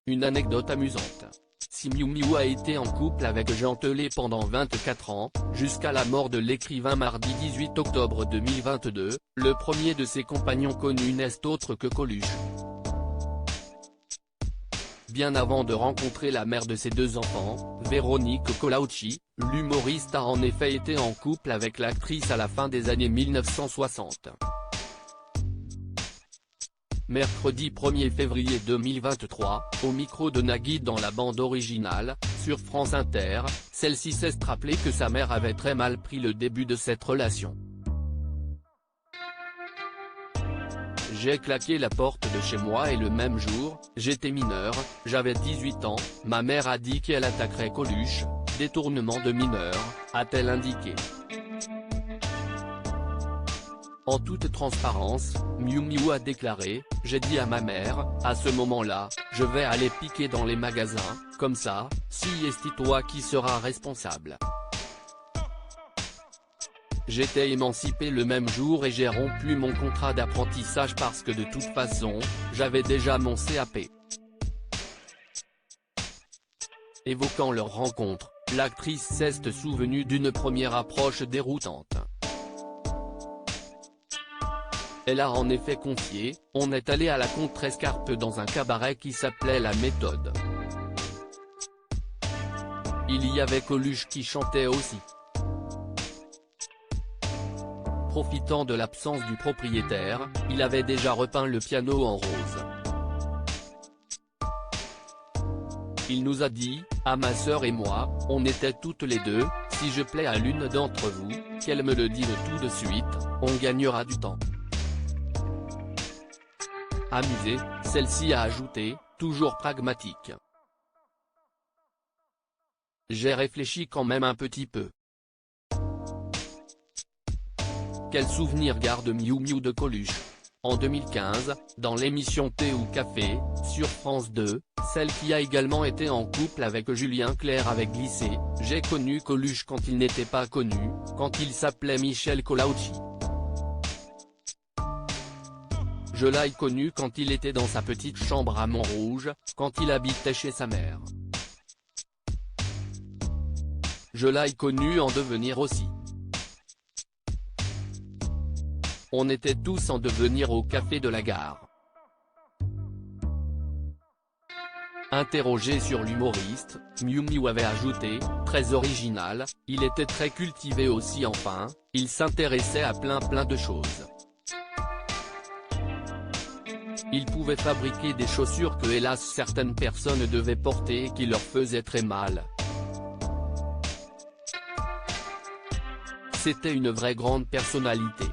Une anecdote amusante. Si Miou Miou a été en couple avec Jean Telet pendant 24 ans, jusqu'à la mort de l'écrivain mardi 18 octobre 2022, le premier de ses compagnons connus n'est autre que Coluche. Bien avant de rencontrer la mère de ses deux enfants, Véronique Collaucci, l'humoriste a en effet été en couple avec l'actrice à la fin des années 1960. Mercredi 1er février 2023, au micro de Nagui dans la bande originale, sur France Inter, celle-ci s'est rappelée que sa mère avait très mal pris le début de cette relation. J'ai claqué la porte de chez moi et le même jour, j'étais mineur, j'avais 18 ans, ma mère a dit qu'elle attaquerait Coluche, détournement de mineur, a-t-elle indiqué. En toute transparence, Miou Miou a déclaré « J'ai dit à ma mère, à ce moment-là, je vais aller piquer dans les magasins, comme ça, si est toi qui sera responsable. » J'étais émancipé le même jour et j'ai rompu mon contrat d'apprentissage parce que de toute façon, j'avais déjà mon CAP. Évoquant leur rencontre, l'actrice s'est souvenue d'une première approche déroutante. Elle a en effet confié « On est allé à la Contrescarpe dans un cabaret qui s'appelait La Méthode. Il y avait Coluche qui chantait aussi. Profitant de l'absence du propriétaire, il avait déjà repeint le piano en rose. Il nous a dit, à ma sœur et moi, on était toutes les deux, si je plais à l'une d'entre vous, qu'elle me le dise tout de suite, on gagnera du temps. » Amusée, celle-ci a ajouté, toujours pragmatique. J'ai réfléchi quand même un petit peu. Quel souvenir garde Miou Miou de Coluche? En 2015, dans l'émission Thé ou Café, sur France 2, celle qui a également été en couple avec Julien Clerc avait glissé « J'ai connu Coluche quand il n'était pas connu, quand il s'appelait Michel Collaucci. Je l'ai connu quand il était dans sa petite chambre à Montrouge, quand il habitait chez sa mère. Je l'ai connu en devenir aussi. On était tous en devenir au café de la gare. » Interrogé sur l'humoriste, Miou Miou avait ajouté, très original, il était très cultivé aussi enfin, il s'intéressait à plein de choses. Il pouvait fabriquer des chaussures que hélas certaines personnes devaient porter et qui leur faisaient très mal. C'était une vraie grande personnalité.